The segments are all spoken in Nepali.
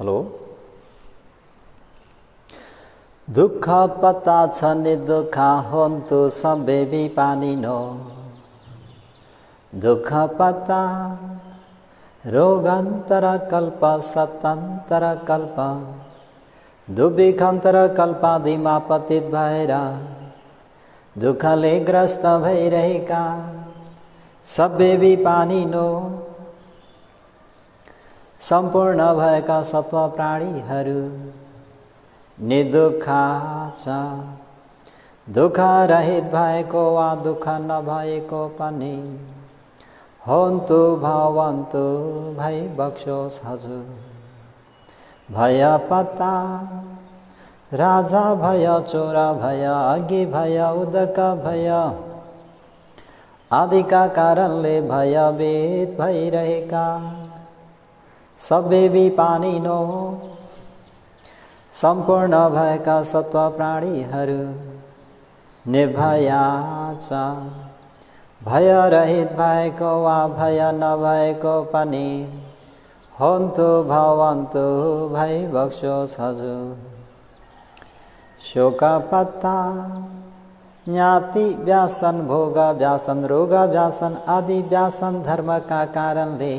हेलो। दुःख पता छ नि दुःख होन्तु सबे बिपानिनो, दुःख पता रोगान्तर कल्प सतान्तर कल्प, दुर्भिक्षान्तर कल्पादिमा पतित भएर दुःखले ग्रस्त भइरहेका सबै बिपानिनो, सम्पूर्ण भएका सत्व प्राणीहरू निदुःखा छ। दुःख रहित भएको वा दुःख नभएको पनि होन्तु भवन्तु भई बक्सोस् हजुर। भय पता राजा भय चोरा भय अघि भय उदक भय आदिका कारणले भयभीत भइरहेका सबै बिपानिनो, सम्पूर्ण भएका सत्व प्राणीहरू निर्भया छ। भय रहित भएको वा भय नभएको पनि होन्तु भवन्तु भई बक्सोस् हजुर। शोक पत्ता ज्ञाति व्यासन भोग व्यासन रोग व्यासन आदि व्यासन धर्मका कारणले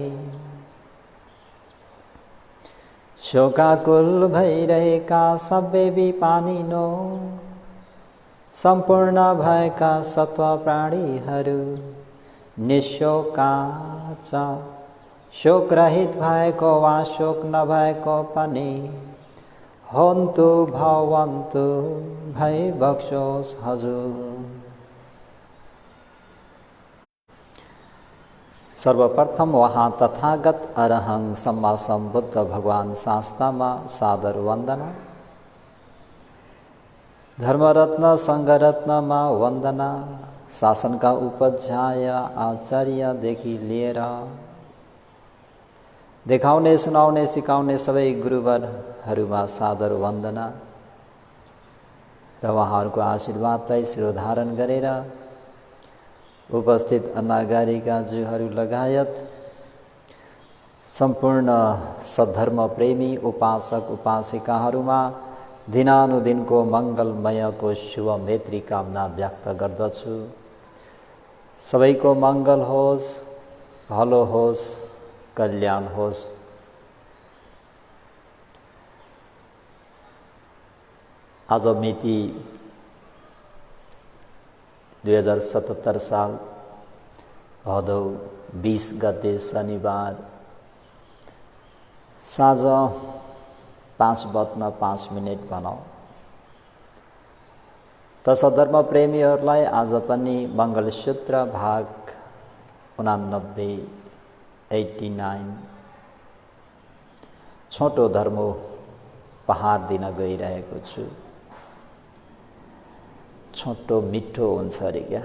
शोकाकुल भइरहेका सबै बिपानिनो, सम्पूर्ण भएका सत्व प्राणीहरू निशोका छ। शोक रहित भएको वा शोक नभएको पनि होन्तु भवन्तु भई बक्सोस् हजुर। सर्वप्रथम वहाँ तथागत अरहं सम्मा संबुद्ध भगवान शास्त्रमा सादर वन्दना, धर्मरत्न संघरत्नमा वन्दना, शासनका उपाध्याय आचार्यदेखि लिएर देखाउने सुनाउने सिकाउने सबै गुरुवरहरूमा सादर वन्दना र उहाँहरूको आशीर्वादलाई शिरोधारण गरेर उपस्थित अन्नागारिकाज्यूहरू लगायत सम्पूर्ण सद्धर्म प्रेमी उपासक उपासिकाहरूमा दिनानुदिनको मङ्गलमयको शुभ मैत्री कामना व्यक्त गर्दछु। सबैको मङ्गल होस्, भलो होस्, कल्याण होस्। आज मिति 2077 साल भदौ 20 गते शनिबार साँझ 5:05 भनौँ। त सधर्म प्रेमीहरूलाई आज पनि मङ्गलसूत्र भाग 89 89 छोटो धर्म उपहार दिन गइरहेको छु। छोटो मिठो हुन्छ अरे क्या,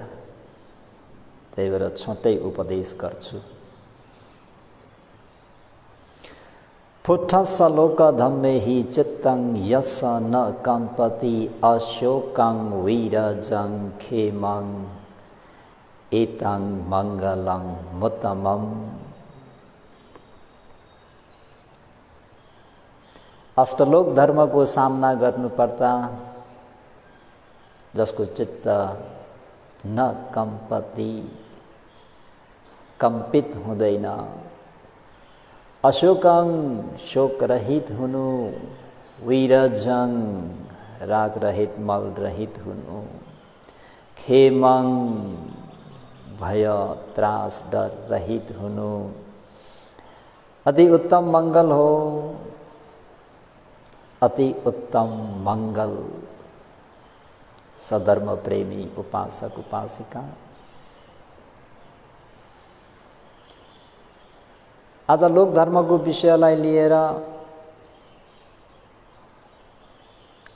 त्यही भएर छोटै उपदेश गर्छु। फुट्ठस्स लोक धम्मेहि चित्तं यस्स न कम्पति अशोकं वीरजं खेमं एतं मङ्गलं मुत्तमम्। अष्टलोक धर्मको सामना गर्नुपर्दा जसको चित्त न कम्पति कम्पित हुँदैन, अशोकं शोक रहित हुनु, वीरजं राग रहित मल रहित हुनु, खेमं भय त्रास डर रहित हुनु अति उत्तम मंगल हो। अति उत्तम मंगल सधर्म प्रेमी उपासक उपासिका। आज लोक धर्मको विषयलाई लिएर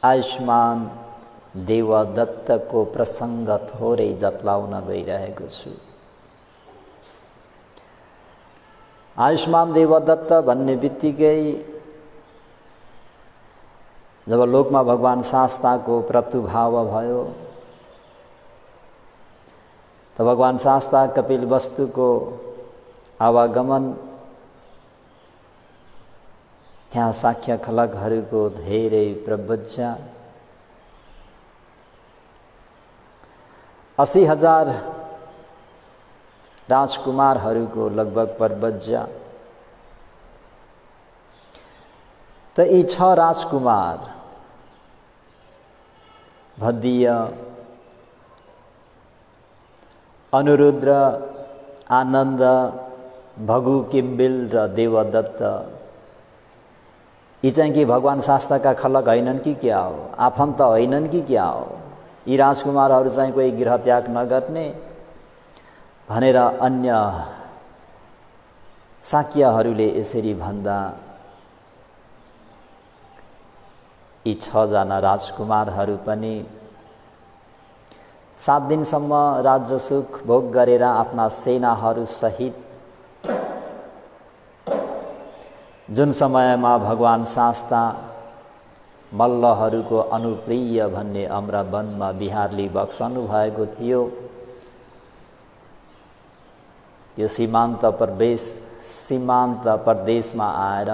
आयुष्मान देवदत्तको प्रसङ्ग थोरै जत्लाउन गइरहेको छु। आयुष्मान देवदत्त भन्ने बित्तिकै जब लोकमा भगवान शास्ताको प्रादुर्भाव भयो त भगवान शास्ता कपिल वस्तुको आवागमन त्यहाँ शाक्य खलकहरूको धेरै प्रवज्या 80,000 राजकुमारहरूको लगभग प्रवज्या। त यी 6 राजकुमार भद्दिय, अनुरुद्र, आनन्द, भगु, किम्बिल र देवदत्त, यी चाहिँ कि भगवान शास्त्रका खलक होइनन् कि क्या हो, आफन्त होइनन् कि क्या हो? यी राजकुमारहरू चाहिँ कोही गृह त्याग नगर्ने भनेर अन्य शाक्यहरूले यसरी भन्दा यी 6 जना राजकुमारहरू पनि 7 दिनसम्म राज्य सुख भोग गरेर आफ्ना सेनाहरू सहित जुन समयमा भगवान शास्ता मल्लहरूको अनुप्रिय भन्ने अम्रवनमा विहारली बक्सनु भएको थियो, त्यो सीमान्त प्रदेशमा आएर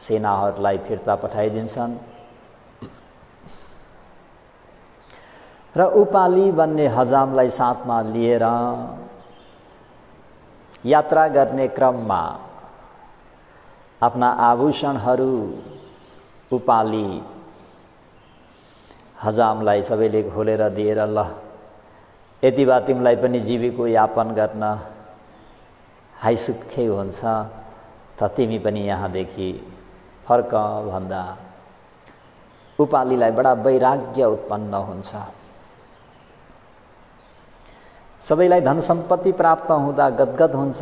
सेनाहरूलाई फिर्ता पठाइदिन्छन् र उपाली भन्ने हजामलाई साथमा लिएर यात्रा गर्ने क्रममा आफ्ना आभूषणहरू उपाली हजामलाई सबैले खोलेर दिएर ल यति बा तिमीलाई पनि जीविको यापन गर्न हाइसुक्खै हुन्छ त तिमी पनि यहाँदेखि फर्क भन्दा उपालीलाई बडा वैराग्य उत्पन्न हुन्छ। सबैलाई धन सम्पत्ति प्राप्त हुँदा गदगद हुन्छ,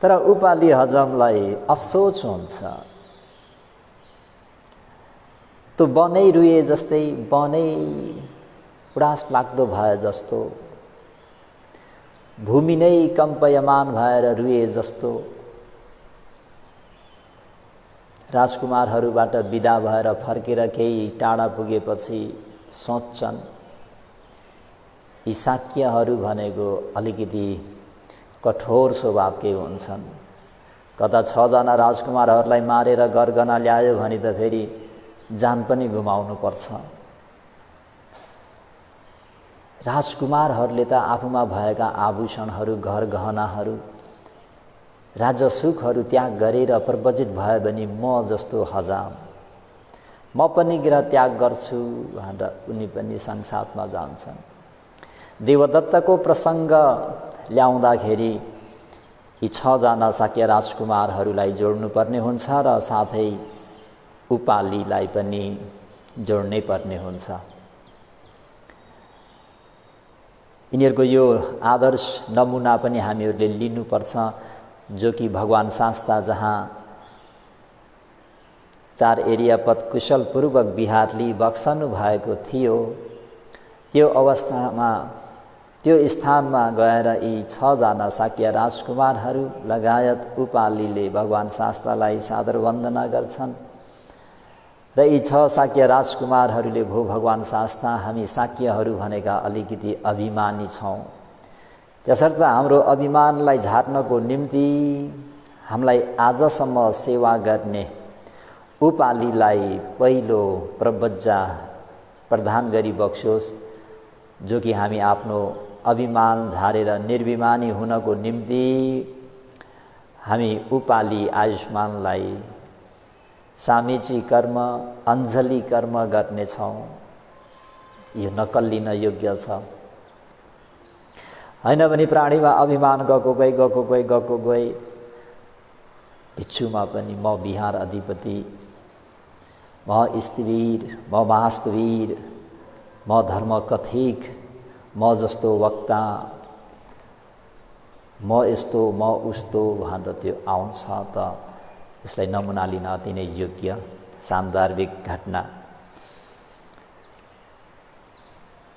तर उपाली हजमलाई अफसोस हुन्छ। त्यो बनै रुए जस्तै, बनै उडास लाग्दो भए जस्तो, भूमि नै कम्पयमान भएर रुए जस्तो राजकुमारहरूबाट विदा भएर फर्केर केही टाढा पुगेपछि सोच्छन् यी शाक्यहरू भनेको अलिकति कठोर स्वभावकै हुन्छन्। कता 6 जना राजकुमारहरूलाई मारेर गरगना ल्यायो भने त फेरि जान पनि गुमाउनु पर्छ। राजकुमारहरूले त आफूमा भएका आभूषणहरू, घर गहनाहरू, राजसुखहरू त्याग गरेर प्रवजित भयो भने म जस्तो हजाम म पनि गृह त्याग गर्छु भनेर उनी पनि संसारमा जान्छन्। देवदत्तको प्रसङ्ग ल्याउँदाखेरि यी 6 जना शाक्य राजकुमारहरूलाई जोड्नुपर्ने हुन्छ र साथै उपालीलाई पनि जोड्नै पर्ने हुन्छ। यिनीहरूको यो आदर्श नमुना पनि हामीहरूले लिनुपर्छ, जो कि भगवान शास्ता जहाँ 4 एरिया पद कुशलपूर्वक विहारली बक्सनु भएको थियो, त्यो अवस्थामा त्यो स्थानमा गएर यी 6 जना शाक्य राजकुमारहरू लगायत उपालीले भगवान शास्तालाई सादर वन्दना गर्छन् र यी 6 शाक्य राजकुमारहरूले भो भगवान शास्ता हामी शाक्यहरू भनेका अलिकति अभिमानी छौँ, त्यसर्थ हाम्रो अभिमानलाई झार्नको निम्ति हामीलाई आजसम्म सेवा गर्ने उपालीलाई पहिलो प्रवज्जा प्रदान गरी बक्सोस्, जो कि हामी आफ्नो अभिमान झारेर निर्भिमानी हुनको निम्ति हामी उपाली आयुष्मानलाई सामेची कर्म, अञ्जली कर्म गर्नेछौँ। यो नकल्लिन योग्य छ। हैन भने प्राणीमा अभिमान गएको गई भिक्षुमा पनि म विहार अधिपति, म स्थिवीर, म वास्तवीर, म धर्मकथिक, म जस्तो वक्ता, म यस्तो म उस्तो भनेर त्यो आउँछ त यसलाई नमुना लिन अति नै योग्य सान्दर्भिक घटना।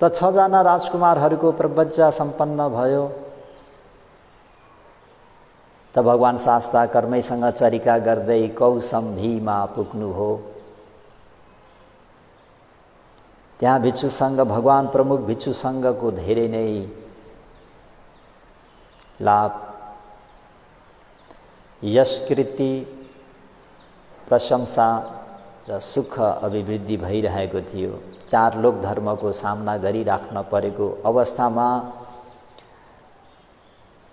त 6 जना राजकुमारहरूको प्रवज्जा सम्पन्न भयो त भगवान शास्ता कर्मैसँग चरिका गर्दै कौसम्भीमा पुग्नु हो। त्यहाँ भिक्षुसँग भगवान प्रमुख भिक्षुसँगको धेरै नै लाभ यशकृति, प्रशंसा र सुख अभिवृद्धि भइरहेको थियो। चार लोक धर्मको सामना गरिराख्न परेको अवस्थामा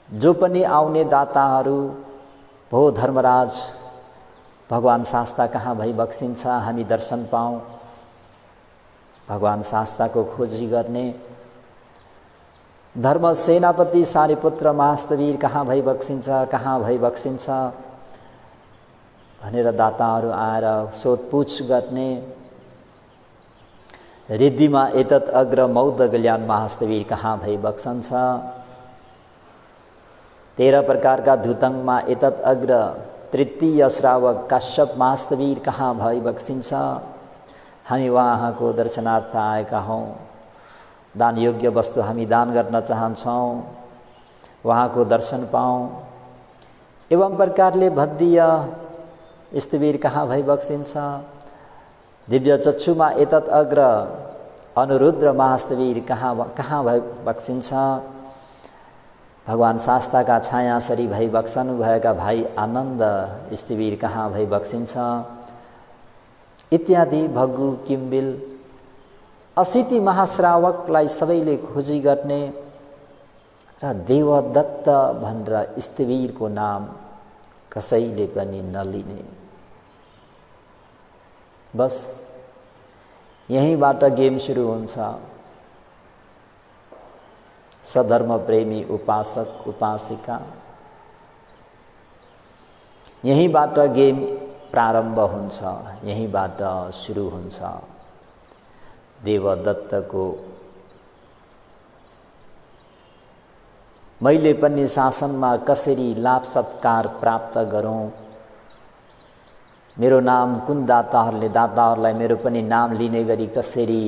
जो पनि आउने दाताहरू, भो धर्मराज, भगवान शास्ता कहाँ भई बक्सिन्छ, हामी दर्शन पाऊँ, भगवान शास्ताको खोजी गर्ने। धर्म सेनापति सारिपुत्र महास्तवीर कहाँ भई बक्सिन्छ, कहाँ भई बक्सिन्छ भनेर दाताहरू आएर सोधपुछ गर्ने। रिद्धिमा एतत् अग्र मौदगल्यान महास्तवीर कहाँ भई बक्सन्छ। 13 प्रकारका धुतङमा एतत् अग्र तृतीय श्रावक काश्यप महास्तवीर कहाँ भई बक्सिन्छ। हामी उहाँको दर्शनार्थ आएका हौँ, दान योग्य वस्तु हामी दान गर्न चाहन्छौँ, उहाँको दर्शन पाऊँ। एवं प्रकारले भद्दीय स्तवीर कहाँ भई बक्सिन्छ। दिव्य चक्षुमा एतत् अग्र अनुरुद्र महास्तवीर कहाँ भई बक्सिन्छ। भगवान शास्ताका छायासरी भई बक्सनु भएका भाइ आनन्द स्तवीर कहाँ भई बक्सिन्छ इत्यादि। भगु किम्बिल 80 महाश्रावकलाई सबैले खोजी गर्ने र देवदत्त भनेर स्तवीरको नाम कसैले पनि नलिने। बस यहीँबाट गेम सुरु हुन्छ। सधर्म प्रेमी उपासक उपासिका, यहीँबाट गेम प्रारम्भ हुन्छ, यहीँबाट सुरु हुन्छ। देवदत्तको मैले पनि शासनमा कसरी लाभ सत्कार प्राप्त गरौँ, मेरो नाम कुन दाताहरूलाई मेरो पनि नाम लिने गरी कसरी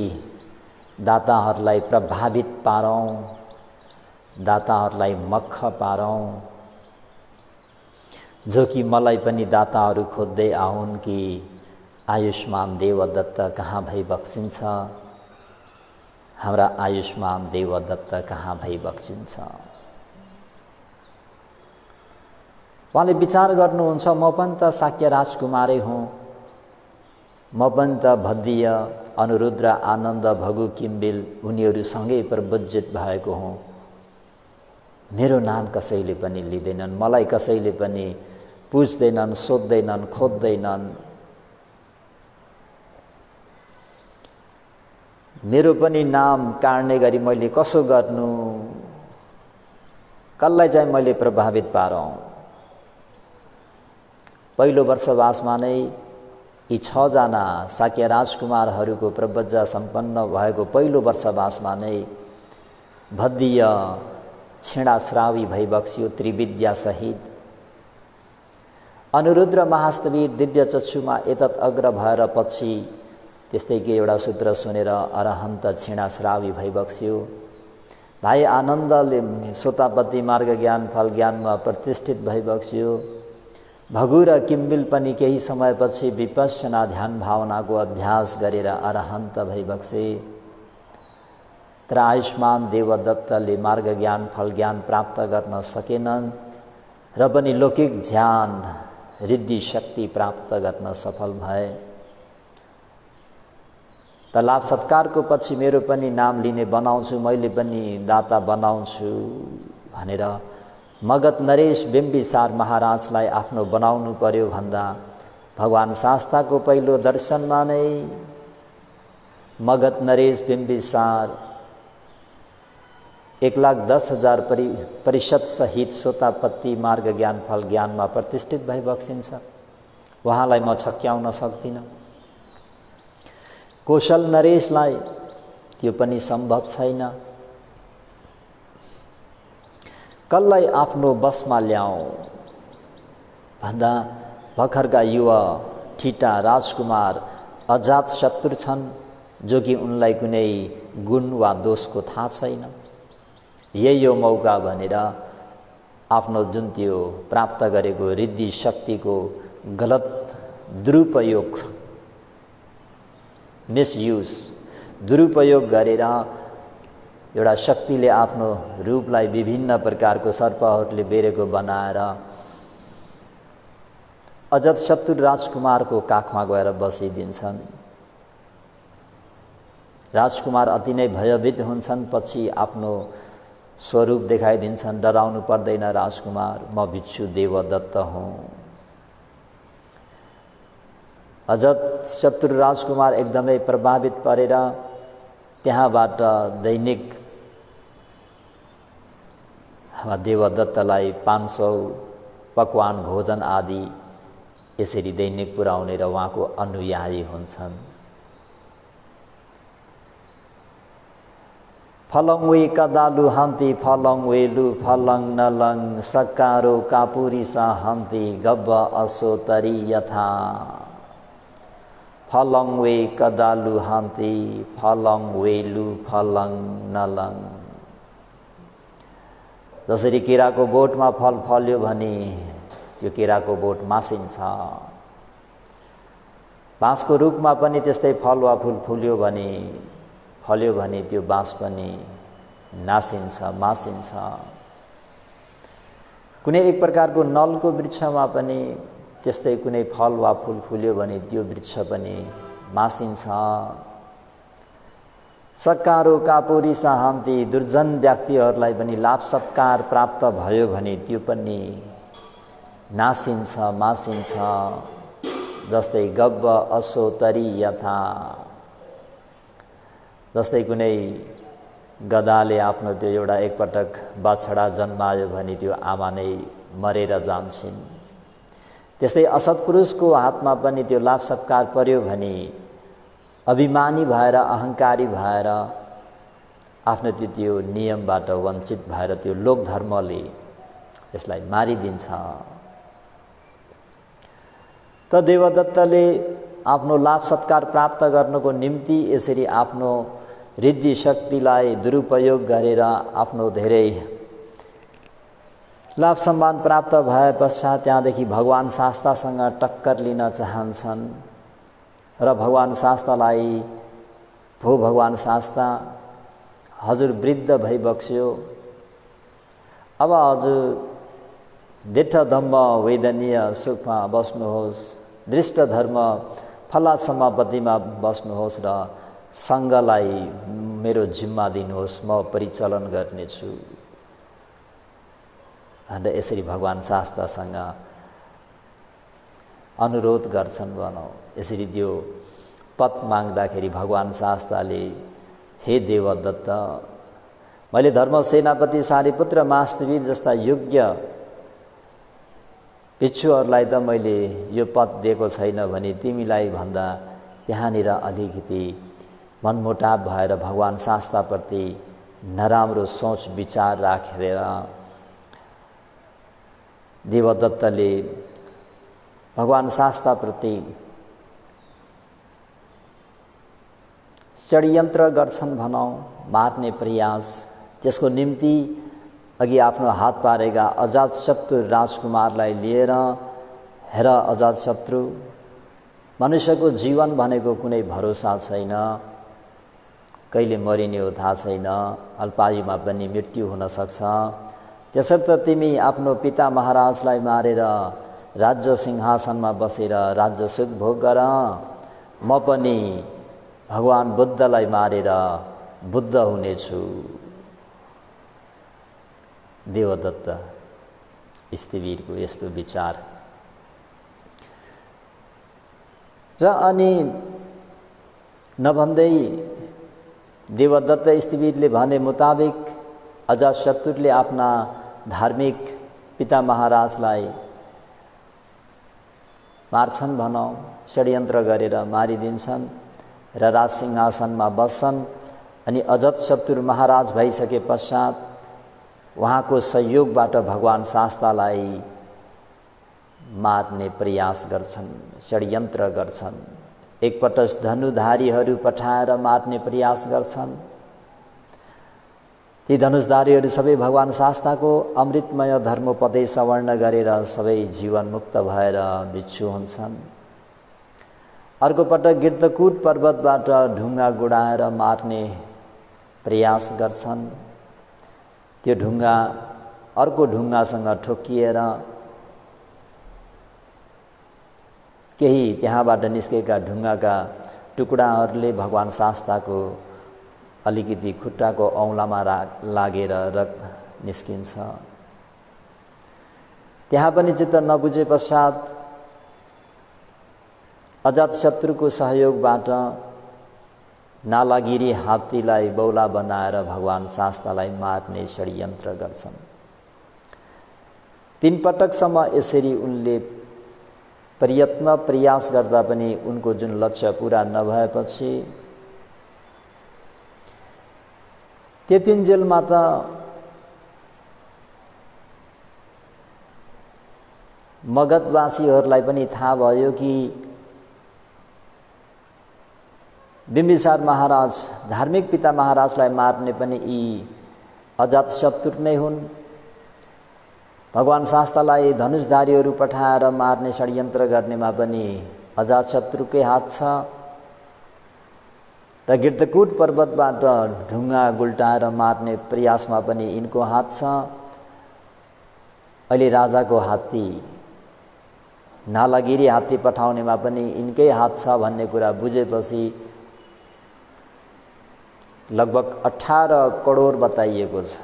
दाताहरूलाई प्रभावित पारौँ, दाताहरूलाई मख पारौँ, जो कि मलाई पनि दाताहरू खोज्दै आउन् कि आयुष्मान देवदत्त कहाँ भई बक्सिन्छ, हाम्रा आयुष्मान देवदत्त कहाँ भई बक्सिन्छ। उहाँले विचार गर्नुहुन्छ, म पनि त शाक्य राजकुमारै हुँ, म पनि त भद्दीय अनुरुद्र आनन्द भगु किम्बिल उनीहरूसँगै प्रबुज्जित भएको हुँ। मेरो नाम कसैले पनि लिँदैनन्, मलाई कसैले पनि पुज्दैनन्, सोध्दैनन्, खोज्दैनन्। मेरो पनि नाम काड्ने गरी मैले कसो गर्नु, कसलाई चाहिँ मैले प्रभावित पारौँ। पहिलो वर्षवासमा नै यी 6 जना शाक्य राजकुमारहरूको प्रवज्जा सम्पन्न भएको पहिलो वर्षवासमा नै भद्दीय छेडाश्रावी भई बक्सियो त्रिविद्या सहित। अनुरुद्र महास्तवीर दिव्य चक्षुमा एतत् अग्र भएर पछि त्यस्तैको एउटा सूत्र सुनेर अरहन्त छेडाश्रावी भई बक्सियो। भाइ आनन्दले सोतापति मार्ग ज्ञान फल ज्ञानमा प्रतिष्ठित भई बक्सियो। भगु र किम्बिल पनि केही समयपछि विपश्यना ध्यान भावनाको अभ्यास गरेर अरहन्त भई बक्से। तर आयुष्मान देवदत्तले मार्ग ज्ञान फल ज्ञान प्राप्त गर्न सकेनन् र पनि लौकिक ज्ञान रिद्धि शक्ति प्राप्त गर्न सफल भए। त लाभ सत्कारको पछि मेरो पनि नाम लिने बनाउँछु, मैले पनि दाता बनाउँछु भनेर मगध नरेश बिम्बिसार महाराजलाई आफ्नो बनाउनु पर्यो भन्दा भगवान शास्ताको पहिलो दर्शनमा नै मगध नरेश बिम्बिसार 1,10,000 परिषद सहित सोतापत्ति मार्ग ज्ञान फल ज्ञानमा प्रतिष्ठित भई बक्सिन्छ। उहाँलाई म छक्याउन सक्दिनँ। कौशल नरेशलाई त्यो पनि सम्भव छैन। कसलाई आफ्नो बसमा ल्याऊ भन्दा भर्खरका युवा ठिटा राजकुमार अजात शत्रु छन्, जो कि उनलाई कुनै गुण वा दोषको थाहा छैन। यही हो मौका भनेर आफ्नो जुन त्यो प्राप्त गरेको रिद्धि शक्तिको गलत दुरुपयोग मिसयुज दुरुपयोग गरेर एउटा शक्तिले आफ्नो रूपलाई विभिन्न प्रकारको सर्पहरूले बेरेको बनाएर अजातशत्रु राजकुमारको काखमा गएर बसिदिन्छन्। राजकुमार अति नै भयभीत हुन्छन्। पछि आफ्नो स्वरूप देखाइदिन्छन्। डराउनु पर्दैन राजकुमार, म भिक्षु देवदत्त हुँ। अजातशत्रु राजकुमार एकदमै प्रभावित परेर त्यहाँबाट दैनिक देवदत्तलाई 500 पकवान भोजन आदि यसरी दैनिक पुर्याउने र उहाँको अनुयायी हुन्छन्। फलङ वे कदालु हन्ति फलङ वेलु फलङ नलङ सक्कारो कापुरिसा हन्ति गब्ब असोतरी यथा। फलङ वे कदालु हन्ति फलङ वेलु फलङ नलङ। जसरी केराको बोटमा फल फल्यो भने त्यो केराको बोट मासिन्छ, बाँसको रुखमा पनि त्यस्तै फल वा फुल फल्यो भने त्यो बाँस पनि नासिन्छ, मासिन्छ। कुनै एक प्रकारको नलको वृक्षमा पनि त्यस्तै कुनै फल वा फुल फुल्यो भने त्यो वृक्ष पनि मासिन्छ। सक्कारो कापुरी साहन्ती, दुर्जन व्यक्तिहरूलाई पनि लाभ सत्कार प्राप्त भयो भने त्यो पनि नासिन्छ, मासिन्छ। जस्तै गब्ब असोतरी यथा, जस्तै कुनै गधाले आफ्नो त्यो एउटा एकपटक बाछडा जन्मायो भने त्यो आमा नै मरेर जान्छन्। त्यस्तै असत्पुरुषको हातमा पनि त्यो लाभ सत्कार पर्यो भने अभिमानी भएर अहङ्कारी भएर आफ्नो त्यो नियमबाट वञ्चित भएर त्यो लोक धर्मले त्यसलाई मारिदिन्छ। त देवदत्तले आफ्नो लाभ सत्कार प्राप्त गर्नको निम्ति यसरी आफ्नो रिद्धि शक्तिलाई दुरुपयोग गरेर आफ्नो धेरै लाभ सम्मान प्राप्त भए पश्चात त्यहाँदेखि भगवान शास्तासँग टक्कर लिन चाहन्छन् र भगवान शास्तालाई, भो भगवान शास्ता, हजुर वृद्ध भइबक्स्यो, अब हजुर दिट्ठ धम्म वेदनीय सुखमा बस्नुहोस्, दृष्ट धर्म फला समापत्तिमा बस्नुहोस् र सङ्घलाई मेरो जिम्मा दिनुहोस्, म परिचालन गर्नेछु भनेर यसरी भगवान शास्तासँग अनुरोध गर्छन् भनौँ। यसरी त्यो पद माग्दाखेरि भगवान शास्ताले, हे देवदत्त, मैले धर्म सेनापति सारिपुत्र मास्तवीर जस्ता योग्य भिक्षुहरूलाई त मैले यो पद दिएको छैन भने तिमीलाई भन्दा त्यहाँनिर अलिकति मनमुटाव भएर भगवान शास्ताप्रति नराम्रो सोच विचार राखेर देवदत्तले भगवान शास्ताप्रति षड्यन्त्र गर्छन् भनौँ, मार्ने प्रयास। त्यसको निम्ति अघि आफ्नो हात पारेका अजातशत्रु राजकुमारलाई लिएर, हेर अजातशत्रु, मनुष्यको जीवन भनेको कुनै भरोसा छैन, कहिले मरिने हो थाहा छैन, अल्पायुमा पनि मृत्यु हुन सक्छ। त्यसर्थ तिमी आफ्नो पिता महाराजलाई मारेर राज्य सिंहासनमा बसेर राज्य सुख भोग गर, म पनि भगवान बुद्धलाई मारेर बुद्ध हुनेछु। देवदत्त स्थिवीरको यस्तो विचार र अनि नभन्दै देवदत्त स्थिवीरले भने मुताबिक अजातशत्रुले आफ्ना धार्मिक पिता महाराजलाई मार्छन् भनौँ, षड्यन्त्र गरेर मारिदिन्छन् र राज सिंहासनमा बस्छन्। अनि अजातशत्रु महाराज भइसके पश्चात उहाँको सहयोगबाट भगवान शास्तालाई मार्ने प्रयास गर्छन्, षड्यन्त्र गर्छन्। एकपटक धनुधारीहरू पठाएर मार्ने प्रयास गर्छन्। ती धनुषधारीहरू सबै भगवान शास्ताको अमृतमय धर्मोपदेश श्रवण गरेर सबै जीवनमुक्त भएर भिक्षु हुन्छन्। अर्को पटक गिर्दकुट पर्वतबाट ढुङ्गा गुडाएर मार्ने प्रयास गर्छन्। त्यो ढुङ्गा अर्को ढुङ्गासँग ठोकिएर केही त्यहाँबाट निस्केका ढुङ्गाका टुक्राहरूले भगवान शास्ताको अलिकति खुट्टाको औँलामा लागेर रक्त निस्किन्छ। त्यहाँ पनि चित्त नबुझे पश्चात अजातशत्रुको सहयोगबाट नालागिरी हात्तीलाई बौला बनाएर भगवान शास्तालाई मार्ने षड्यन्त्र गर्छन्। 3 पटकसम्म यसरी उनले प्रयास गर्दा पनि उनको जुन लक्ष्य पूरा नभएपछि त्यतिन्जेलमा त मगधवासीहरूलाई पनि थाहा भयो कि बिम्बिसार महाराज धार्मिक पिता महाराजलाई मार्ने पनि यी अजातशत्रु नै हुन्। भगवान शास्तालाई धनुषधारीहरू पठाएर मार्ने षड्यन्त्र गर्नेमा पनि अजातशत्रुकै हात छ र गिर्दकुट पर्वतबाट ढुङ्गा गुल्टाएर मार्ने प्रयासमा पनि यिनको हात छ। अहिले राजाको हात्ती नालागिरी हात्ती पठाउनेमा पनि यिनकै हात छ भन्ने कुरा बुझेपछि लगभग 18 करोड बताइएको छ।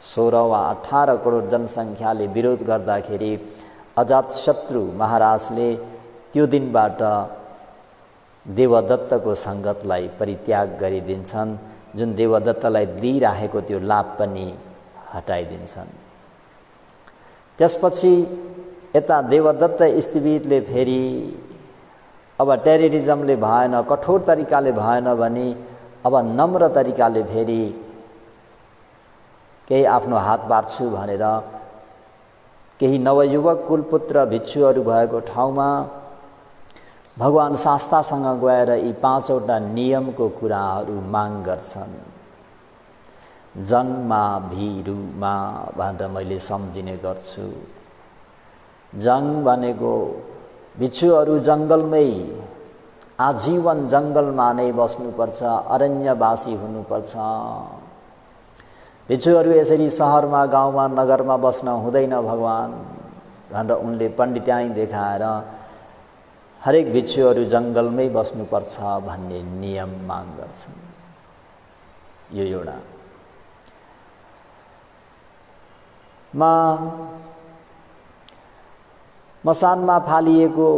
16 वा 18 करोड जनसङ्ख्याले विरोध गर्दाखेरि अजातशत्रु महाराजले त्यो दिनबाट देवदत्तको सङ्गतलाई परित्याग गरिदिन्छन्, जुन देवदत्तलाई दिइराखेको त्यो लाभ पनि हटाइदिन्छन्। त्यसपछि यता देवदत्त स्थिविदले फेरि अब टेररिजमले भएन, कठोर तरिकाले भएन भने अब नम्र तरिकाले फेरि केही आफ्नो हात बाँड्छु भनेर केही नवयुवक कुलपुत्र भिक्षुहरू भएको ठाउँमा भगवान शास्तासँग गएर यी 5वटा नियमको कुराहरू माग गर्छन्। जङमा भिरुमा भनेर मैले सम्झिने गर्छु। जङ भनेको भिक्षुहरू जङ्गलमै आजीवन जङ्गलमा नै बस्नुपर्छ, अरण्यवासी हुनुपर्छ। भिक्षुहरू यसरी सहरमा गाउँमा नगरमा बस्न हुँदैन भगवान भनेर उनले पण्डित्याई देखाएर हरेक भिक्षुहरू जङ्गलमै बस्नुपर्छ भन्ने नियम माग गर्छन्। यो एउटा मसानमा फालिएको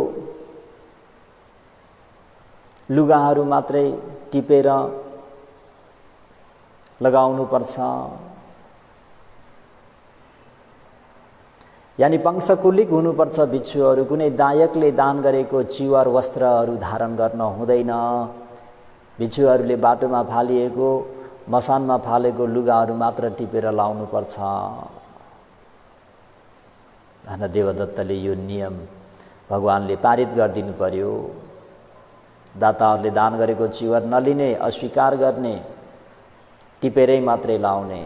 लुगाहरू मात्रै टिपेर लगाउनुपर्छ। यानि पंशकुलिक हुनुपर्छ भिक्षुहरू। कुनै दायकले दान गरेको चिवर वस्त्रहरू धारण गर्न हुँदैन। भिक्षुहरूले बाटोमा फालिएको मसानमा फालेको लुगाहरू मात्र टिपेर लाउनुपर्छ भनेर देवदत्तले यो नियम भगवानले पारित गरिदिनु पर्यो। दाताहरूले दान गरेको चिवर नलिने, अस्वीकार गर्ने, टिपेरै मात्रै लाउने।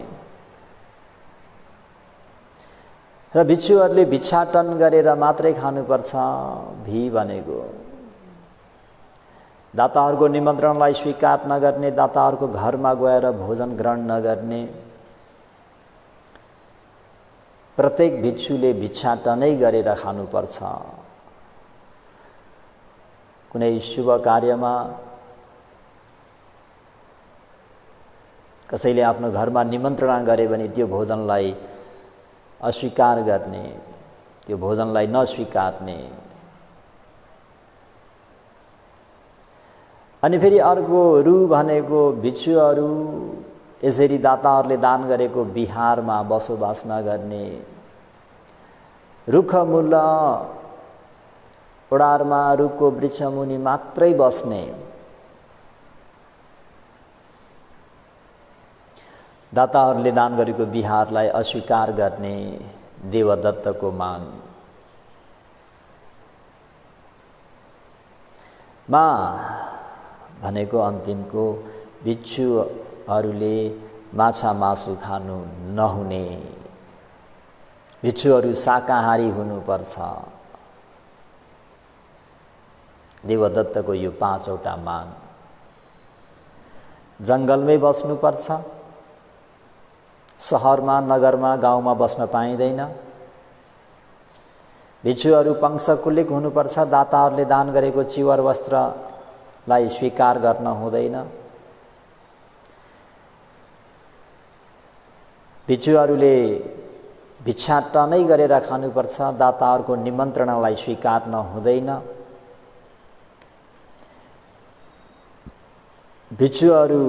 र भिक्षुहरूले भिक्षाटन गरेर मात्रै खानुपर्छ। भी भनेको दाताहरूको निमन्त्रणलाई स्वीकार नगर्ने, दाताहरूको घरमा गएर भोजन ग्रहण नगर्ने। प्रत्येक भिक्षुले भिक्षाटनै गरेर खानुपर्छ। कुनै शुभ कार्यमा कसैले आफ्नो घरमा निमन्त्रणा गरे भने त्यो भोजनलाई अस्वीकार गर्ने, त्यो भोजनलाई नस्वीकार्ने। अनि फेरि अर्को रु भनेको भिक्षुहरू यसरी दाताहरूले दान गरेको बिहारमा बसोबास नगर्ने, रुख मूल ओडारमा रुखको वृक्षमुनि मात्रै बस्ने। दाताहरूले दान गरेको बिहारलाई अस्वीकार गर्ने देवदत्तको माग। भनेको अन्तिमको भिक्षुहरूले माछा मासु खानु नहुने, भिक्षुहरू शाकाहारी हुनुपर्छ। देवदत्तको यो 5वटा माग। जङ्गलमै बस्नुपर्छ, सहरमा नगरमा गाउँमा बस्न पाइँदैन। भिक्षुहरू पंशकुलिक हुनुपर्छ, दाताहरूले दान गरेको चिवर वस्त्रलाई स्वीकार गर्न हुँदैन। भिक्षुहरूले भिक्षाटनै गरेर खानुपर्छ, दाताहरूको निमन्त्रणालाई स्वीकार्न हुँदैन। भिक्षुहरू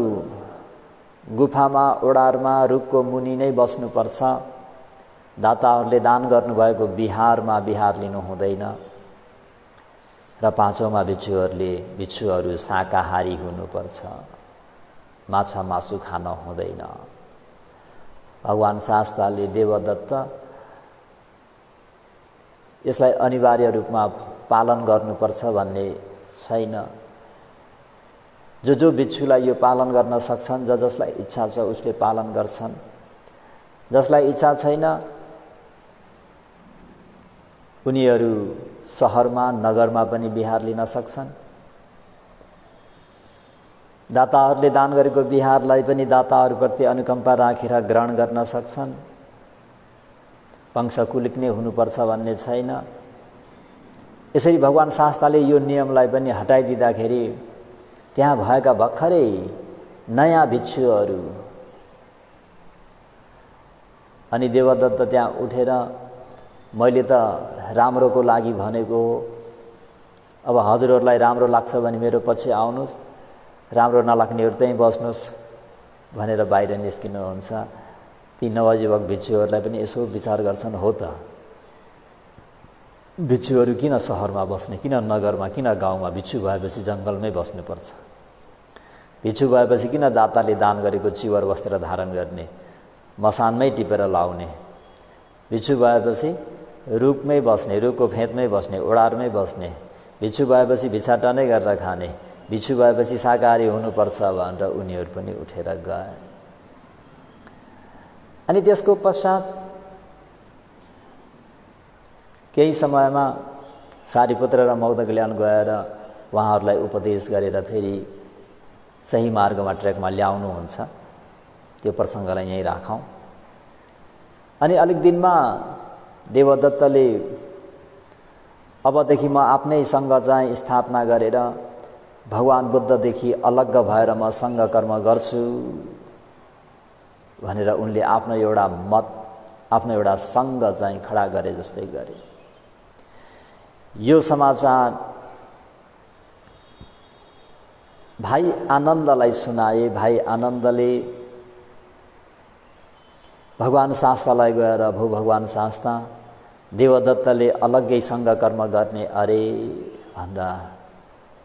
गुफामा ओडारमा रुखको मुनि नै बस्नुपर्छ, दाताहरूले दान गर्नुभएको बिहारमा बिहार लिनु हुँदैन। र पाँचौँमा भिक्षुहरू शाकाहारी हुनुपर्छ, माछा मासु खान हुँदैन। भगवान शास्त्रले देवदत्त यसलाई अनिवार्य रूपमा पालन गर्नुपर्छ भन्ने छैन। जो भिक्षुलाई यो पालन गर्न सक्छन्, जसलाई इच्छा छ उसले पालन गर्छन्। जसलाई इच्छा छैन उनीहरू सहरमा नगरमा पनि बिहार लिन सक्छन्। दाताहरूले दान गरेको बिहारलाई पनि दाताहरूप्रति अनुकम्पा राखेर ग्रहण गर्न सक्छन्। पंशकुलिक नै हुनुपर्छ भन्ने छैन। यसरी भगवान शास्त्रले यो नियमलाई पनि हटाइदिँदाखेरि त्यहाँ भएका भर्खरै नयाँ भिक्षुहरू अनि देवदत्त त्यहाँ उठेर मैले त राम्रोको लागि भनेको हो, अब हजुरहरूलाई राम्रो लाग्छ भने मेरो पछि आउनुहोस्, राम्रो नलाग्नेहरू त्यहीँ बस्नुहोस् भनेर बाहिर निस्किनुहुन्छ। ती नवयुवक भिक्षुहरूलाई पनि यसो विचार गर्छन्, हो त भिक्षुहरू किन सहरमा बस्ने, किन नगरमा, किन गाउँमा? भिक्षु भएपछि जङ्गलमै बस्नुपर्छ। भिक्षु भएपछि किन दाताले दान गरेको चिवर वस्त्र धारण गर्ने, मसानमै टिपेर लाउने? भिक्षु भएपछि रुखमै बस्ने, रुखको फेदमै बस्ने, ओडारमै बस्ने। भिक्षु भएपछि भिक्षाटनै गरेर खाने। भिक्षु भएपछि शाकाहारी हुनुपर्छ भनेर उनीहरू पनि उठेर गए। अनि त्यसको पश्चात केही समयमा सारीपुत्र र मौदगल्यान गएर उहाँहरूलाई उपदेश गरेर फेरि सही मार्गमा ट्र्याकमा ल्याउनुहुन्छ। त्यो प्रसङ्गलाई यहीँ राखौँ। अनि अलिक दिनमा देवदत्तले अबदेखि म आफ्नै सङ्घ चाहिँ स्थापना गरेर भगवान बुद्धदेखि अलग्ग भएर म सङ्घ कर्म गर्छु भनेर उनले आफ्नो एउटा मत, आफ्नो एउटा सङ्घ चाहिँ खडा गरे जस्तै गरे। यो समाचार भाइ आनन्दलाई सुनाए। भाइ आनन्दले भगवान शास्त्रलाई गएर, भो भगवान शास्त्र, देवदत्तले अलग्गै सङ्घ कर्म गर्ने अरे भन्दा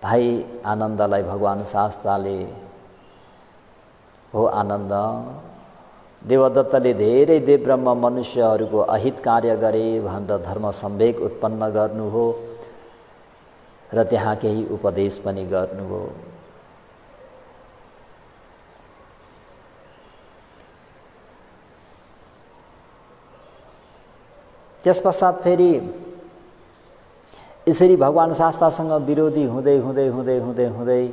भाइ आनन्दलाई भगवान शास्त्रले, हो आनन्द, देवदत्तले धेरै देवब्रह्म मनुष्यहरूको अहित कार्य गरे भनेर धर्म सम्वेक उत्पन्न गर्नु हो र त्यहाँ केही उपदेश पनि गर्नु हो। त्यसपश्चात फेरि यसरी भगवान शास्त्रसँग विरोधी हुँदै हुँदै हुँदै हुँदै हुँदै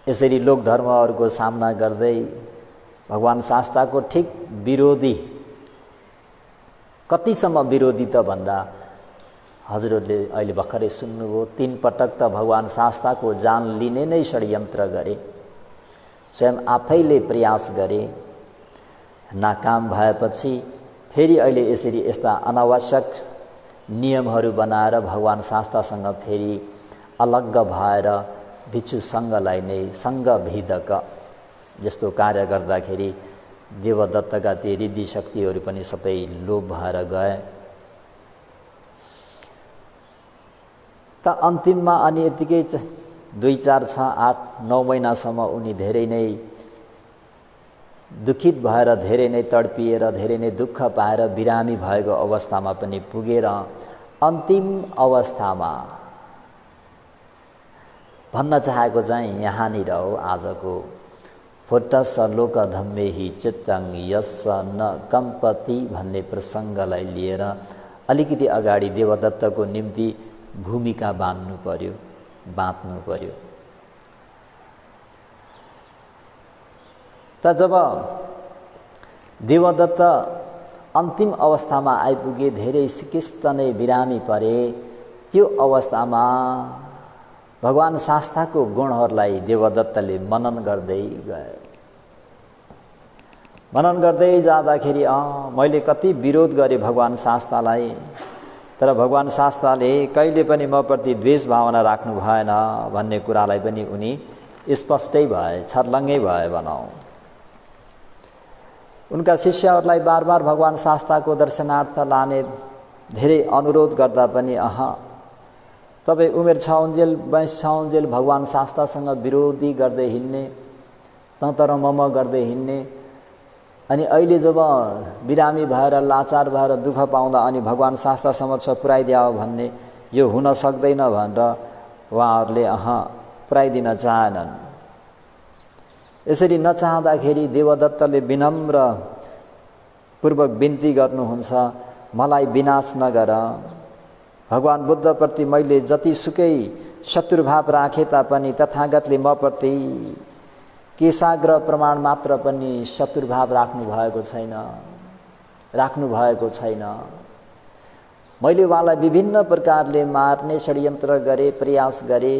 यसरी लोक धर्महरूको सामना गर्दै भगवान शास्त्रको ठिक विरोधी, कतिसम्म विरोधी त भन्दा हजुरहरूले अहिले भर्खरै सुन्नुभयो, 3 पटक त भगवान शास्त्रको जान लिने नै षड्यन्त्र गरे, स्वयं आफैले प्रयास गरे। नाकाम भएपछि फेरि अहिले यसरी यस्ता अनावश्यक नियमहरू बनाएर भगवान शास्त्रसँग फेरि अलग्ग भएर भिक्षु सङ्घलाई नै सङ्घभेदक जस्तो कार्य गर्दाखेरि देवदत्तका ती रिद्धि शक्तिहरू पनि सबै लोप भएर गए। त अन्तिममा अनि यतिकै 2, 4, 6, 8, 9 महिनासम्म उनी धेरै नै दुखित भएर, धेरै नै तडपिएर, धेरै नै दुःख पाएर बिरामी भएको अवस्थामा पनि पुगेर अन्तिम अवस्थामा भन्न चाहेको चाहिँ यहाँनिर हो। आजको फोटस लोक धम्मेहि चित्तं यस्स न कम्पति भन्ने प्रसङ्गलाई लिएर अलिकति अगाडि देवदत्तको निम्ति भूमिका बाँध्नु पर्यो। त जब देवदत्त अन्तिम अवस्थामा आइपुगे, धेरै सिकिस्त नै बिरामी परे। त्यो अवस्थामा भगवान शास्ताको गुणहरूलाई देवदत्तले मनन गर्दै गए। मनन गर्दै जाँदाखेरि मैले कति विरोध गरेँ भगवान शास्तालाई, तर भगवान शास्ताले कहिले पनि म प्रति द्वेष भावना राख्नु भएन भन्ने कुरालाई पनि उनी स्पष्टै भए, छर्लङ्गै भए भनौँ। उनका शिष्यहरूलाई बार बार भगवान शास्ताको दर्शनार्थ लाने धेरै अनुरोध गर्दा पनि तपाईँ उमेर छाउन्जेल वयस छाउन्जेल भगवान शास्तासँग विरोधी गर्दै हिँड्ने, तर मम गर्दै हिँड्ने, अनि अहिले जब बिरामी भएर लाचार भएर दुःख पाउँदा अनि भगवान शास्ता समक्ष पुर्याइदियो भन्ने यो हुन सक्दैन भनेर उहाँहरूले पुर्याइदिन चाहेनन्। यसरी नचाहँदाखेरि देवदत्तले विनम्र पूर्वक बिन्ती गर्नुहुन्छ, मलाई विनाश नगर। भगवान बुद्धप्रति मैले जतिसुकै शत्रुभाव राखे तापनि तथागतले म प्रति केशाग्र प्रमाण मात्र पनि शत्रुभाव राख्नु भएको छैन। मैले उहाँलाई विभिन्न प्रकारले मार्ने षड्यन्त्र गरे, प्रयास गरे,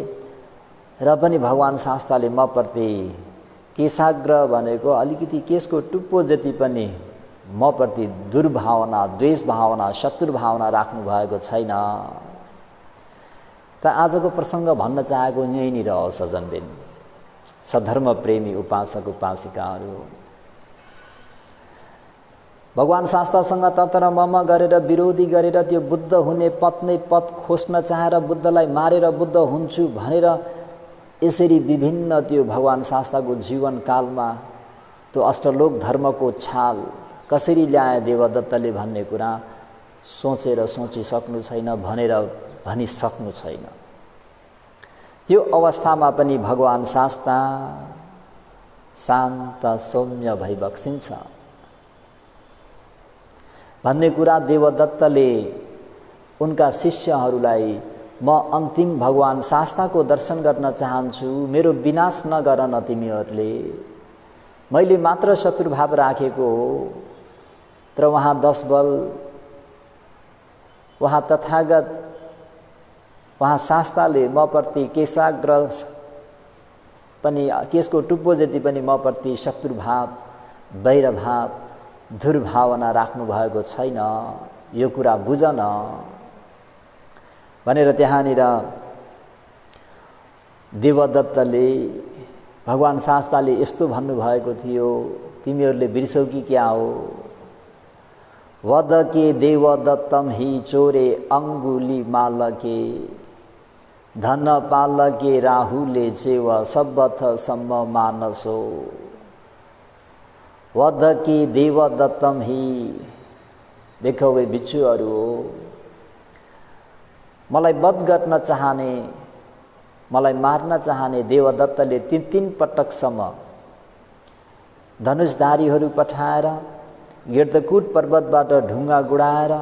र पनि भगवान शास्ताले म प्रति केशाग्र भनेको अलिकति केशको टुप्पो जति पनि म प्रति दुर्भावना, द्वेष भावना, शत्रु भावना राख्नु भएको छैन। त आजको प्रसङ्ग भन्न चाहेको यहीँनिर हो सजनबिन, सधर्म प्रेमी उपासक उपासिकाहरू। भगवान शास्तासँग ततर मम गरेर विरोधी गरेर त्यो बुद्ध हुने पद नै पद खोज्न चाहेर बुद्धलाई मारेर बुद्ध हुन्छु भनेर यसरी विभिन्न त्यो भगवान शास्ताको जीवनकालमा त्यो अष्टलोक धर्मको छाल कसरी ल्याए देवदत्तले भन्ने कुरा सोचेर सोचिसक्नु छैन, भनेर भनिसक्नु छैन। त्यो अवस्थामा पनि भगवान शास्ता शान्त सौम्य भई बक्सिन्छ भन्ने कुरा देवदत्तले उनका शिष्यहरूलाई म अन्तिम भगवान शास्ताको दर्शन गर्न चाहन्छु, मेरो विनाश नगर न तिमीहरूले, मैले मात्र शत्रुभाव राखेको हो, तर उहाँ 10 बल, उहाँ तथागत, उहाँ शास्ताले म प्रति केशाग्र पनि केशको टुप्पो जति पनि म प्रति शत्रुभाव, वैरभाव, दुर्भावना राख्नु भएको छैन, यो कुरा बुझ न भनेर त्यहाँनिर देवदत्तले भगवान शास्ताले यस्तो भन्नुभएको थियो, तिमीहरूले बिर्सौ कि क्या हो? वद के देवदत्तम हि चोरे अंगुली मालके, धन पालके राहुले चेव सब्बथ सम्म मानसो। वद के देवदत्तम हि, देखौ वे बिच्छुहरू हो, मलाई वध गर्न चाहने, मलाई मार्न चाहने देवदत्तले 3 पटकसम्म धनुषधारीहरू पठाएर गिर्दकुट पर्वतबाट ढुङ्गा गुडाएर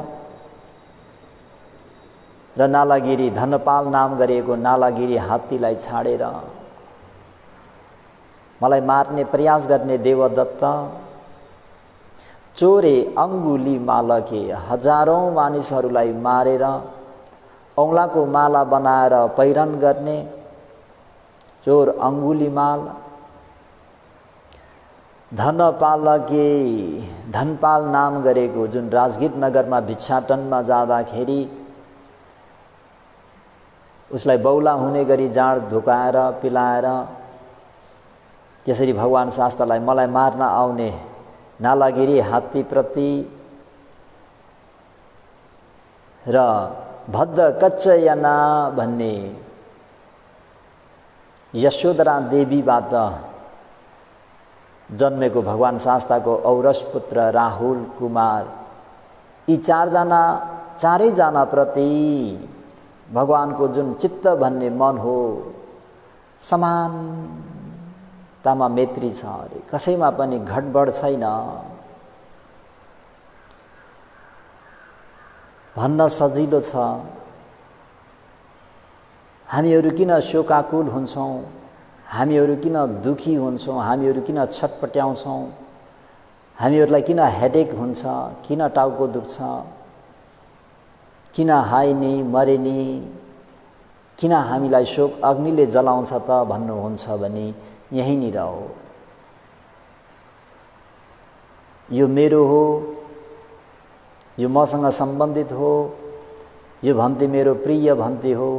र नालागिरी, धनपाल नाम गरिएको नालागिरी हात्तीलाई छाडेर मलाई मार्ने प्रयास गर्ने देवदत्त चोरे अंगुली मालके, हजारौं मानिसहरूलाई मारेर औंलाको माला बनाएर पहिरन गर्ने चोर अंगुली माल। धनपालके, धनपाल नाम गरेको जुन राजगीर नगरमा भिक्षाटनमा जाँदाखेरि उसलाई बौला हुने गरी जाँड धुकाएर पिलाएर त्यसरी भगवान शास्तालाई मलाई मार्न आउने नालागिरी हात्तीप्रति र भद्द कच्चयना भन्ने यशोधरा देवीबाट जन्मेको भगवान शास्ताको औरस पुत्र राहुल कुमार, यी चारैजना प्रति भगवानको जुन चित्त भन्ने मन हो समानतामा मैत्री छ अरे, कसैमा पनि घटबड छैन भन्न सजिलो छ। हामीहरू किन शोकाकुल हुन्छौँ, हामीहरू किन दुखी हुन्छौँ, हामीहरू किन छटपट्याउँछौँ, हामीहरूलाई किन हेडेक हुन्छ, किन टाउको दुख्छ, किन हाइने मरेनी, किन हामीलाई शोक अग्निले जलाउँछ त भन्नुहुन्छ भने यहीँनिर हो। यो मेरो हो, यो मसँग सम्बन्धित हो, यो भन्ती मेरो प्रिय भन्ती हो,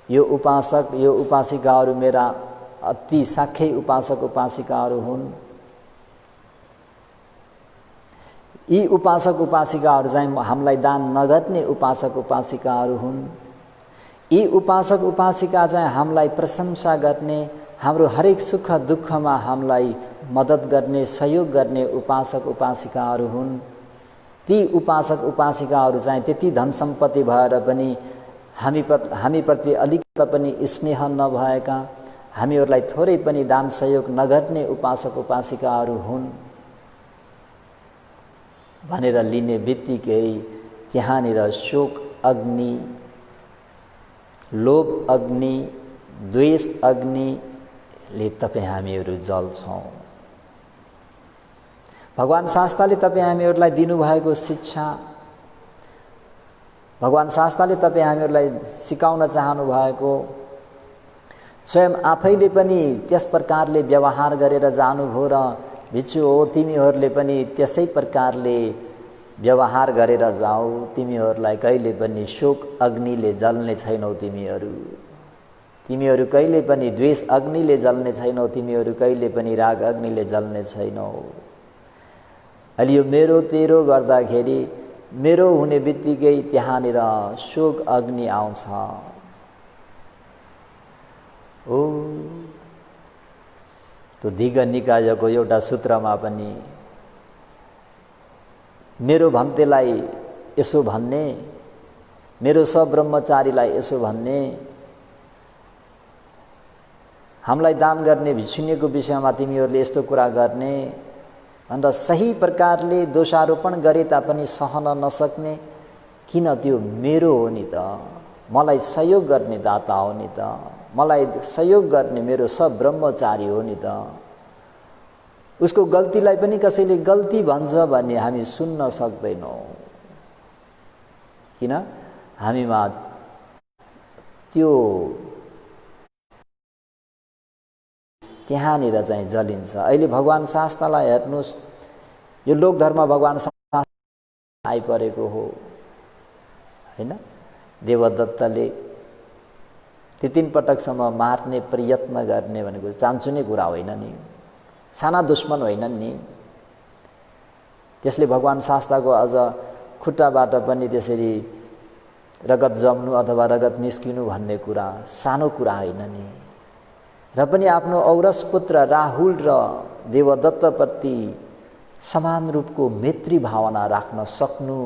यो उपासक यो उपासिकाहरू मेरा अति साख्यै उपासक उपासिकाहरू हुन्। यी उपासक उपासिकाहरू चाहिँ हामीलाई दान नगर्ने उपासक उपासिकाहरू हुन्। यी उपासक उपासिका चाहिँ हामीलाई प्रशंसा गर्ने, हाम्रो हरेक सुख दुःखमा हामीलाई मद्दत गर्ने, सहयोग गर्ने उपासक उपासिकाहरू हुन्। ती उपासक उपासिकाहरू चाहिँ त्यति धन सम्पत्ति भएर पनि हामीप्रति अलिकति पनि स्नेह नभएका, हामीहरूलाई थोरै पनि दान सहयोग नगर्ने उपासक उपासिकाहरू हुन् भनेर लिने बित्तिकै त्यहाँनिर शोक अग्नि, लोभ अग्नि, द्वेष अग्निले तपाईँ हामीहरू जल्छौँ। भगवान शास्त्रले तपाईँ हामीहरूलाई दिनुभएको शिक्षा, भगवान शास्त्रले तपाईँ हामीहरूलाई सिकाउन चाहनु भएको, स्वयं आफैले पनि त्यस प्रकारले व्यवहार गरेर जानुभयो र भिक्षु हो तिमीहरूले पनि त्यसै प्रकारले व्यवहार गरेर जाऊ। तिमीहरूलाई कहिले पनि शोक अग्निले जल्ने छैनौ, तिमीहरू कहिले पनि द्वेष अग्निले जल्ने छैनौ, तिमीहरू कहिले पनि राग अग्निले जल्ने छैनौ। अहिले यो मेरो तेरो गर्दाखेरि मेरो हुने बित्तिकै त्यहाँनिर शोक अग्नि आउँछ। ओ त्यो दिग निकायको एउटा सूत्रमा पनि मेरो भन्तेलाई यसो भन्ने, मेरो सब्रह्मचारीलाई यसो भन्ने, हामीलाई दान गर्ने भिक्षुनीको विषयमा तिमीहरूले यस्तो कुरा गर्ने भनेर सही प्रकारले दोषारोपण गरे तापनि सहन नसक्ने, किन त्यो मेरो हो नि त, मलाई सहयोग गर्ने दाता हो नि त, मलाई सहयोग गर्ने मेरो सब ब्रह्मचारी हो नि त, उसको गल्तीलाई पनि कसैले गल्ती भन्छ भन्ने हामी सुन्न सक्दैनौँ। किन हामीमा त्यो त्यहाँनिर चाहिँ जलिन्छ। अहिले भगवान शास्त्रलाई हेर्नुहोस्, यो लोकधर्म भगवान शास्त्र आइपरेको हो हैन। देवदत्तले ती 3 पटकसम्म मार्ने प्रयत्न गर्ने भनेको चान्चुने कुरा होइन नि, साना दुश्मन होइनन् नि। त्यसले भगवान शास्त्रको अझ खुट्टाबाट पनि त्यसरी रगत जम्नु अथवा रगत निस्किनु भन्ने कुरा सानो कुरा होइन नि। र पनि आफ्नो औरस पुत्र राहुल र देवदत्तप्रति समान रूपको मैत्री भावना राख्न सक्नु,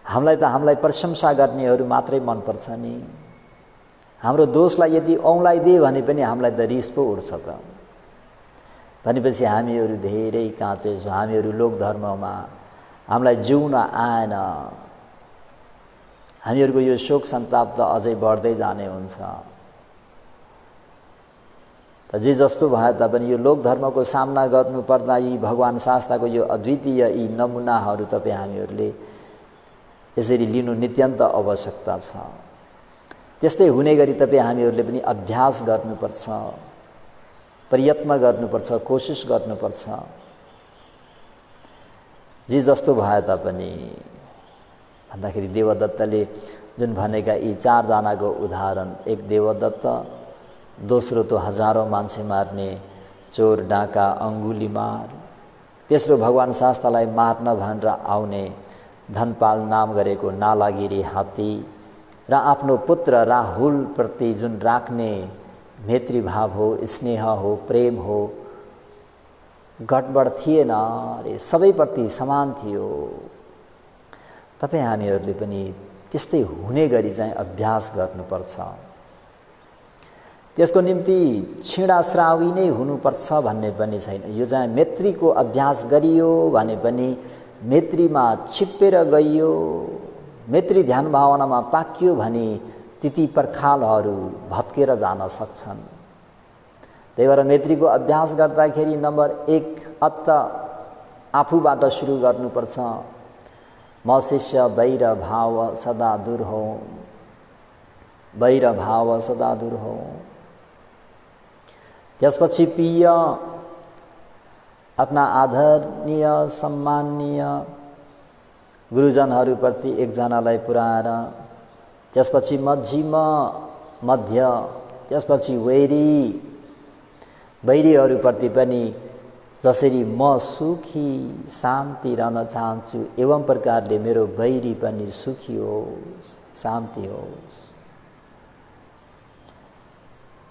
हामीलाई प्रशंसा गर्नेहरू मात्रै मनपर्छ नि। हाम्रो दोषलाई यदि औँलाइदिए भने पनि हामीलाई त रिस पो उठ्छ त। भनेपछि हामीहरू धेरै काँचे छौँ, हामीहरू लोकधर्ममा हामीलाई जिउन आएन, हामीहरूको यो शोक सन्ताप त अझै बढ्दै जाने हुन्छ। त जे जस्तो भए तापनि यो लोकधर्मको सामना गर्नुपर्दा यी भगवान शास्त्रको यो अद्वितीय यी नमुनाहरू तपाईँ हामीहरूले यसरी लिनु नित्यन्त आवश्यकता छ। त्यस्तै हुने गरी तपाईँ हामीहरूले पनि अभ्यास गर्नुपर्छ, प्रयत्न गर्नुपर्छ, कोसिस गर्नुपर्छ। जे जस्तो भए तापनि भन्दाखेरि देवदत्तले जुन भनेका यी 4 जनाको उदाहरण, एक देवदत्त, दोस्रो तो हजारौं मान्छे मार्ने चोर डाका अङ्गुलीमार, तेस्रो भगवान शास्त्रलाई मार्न भनेर आउने धनपाल नाम गरेको नालागिरी हात्ती र आफ्नो पुत्र राहुल प्रति जुन राख्ने मैत्री भाव हो, स्नेह हो, प्रेम हो, गडबड थिएन रे, सबैप्रति समान थियो। तपाईँ हामीहरूले पनि त्यस्तै हुने गरी चाहिँ अभ्यास गर्नुपर्छ। त्यसको निम्ति छिडाश्रावी नै हुनुपर्छ भन्ने पनि छैन। यो चाहिँ मैत्रीको अभ्यास गरियो भने पनि मैत्रीमा छिप्पेर गइयो, मैत्री ध्यान भावनामा पाकियो भने ती पर्खालहरू भत्केर जान सक्छन्। त्यही भएर मैत्रीको अभ्यास गर्दाखेरि नम्बर 1 अत्त आफूबाट सुरु गर्नुपर्छ। म शिष्य वैर भाव सदा दूर हो, वैर भाव सदा दूर हो। त्यसपछि प्रिय आफ्ना आदरणीय सम्माननीय गुरुजनहरूप्रति एकजनालाई पुर्याएर, त्यसपछि मझिम मध्य, त्यसपछि वैरीहरूप्रति पनि जसरी म सुखी शान्ति रहन चाहन्छु एवं प्रकारले मेरो वैरी पनि सुखी होस्, शान्ति होस्।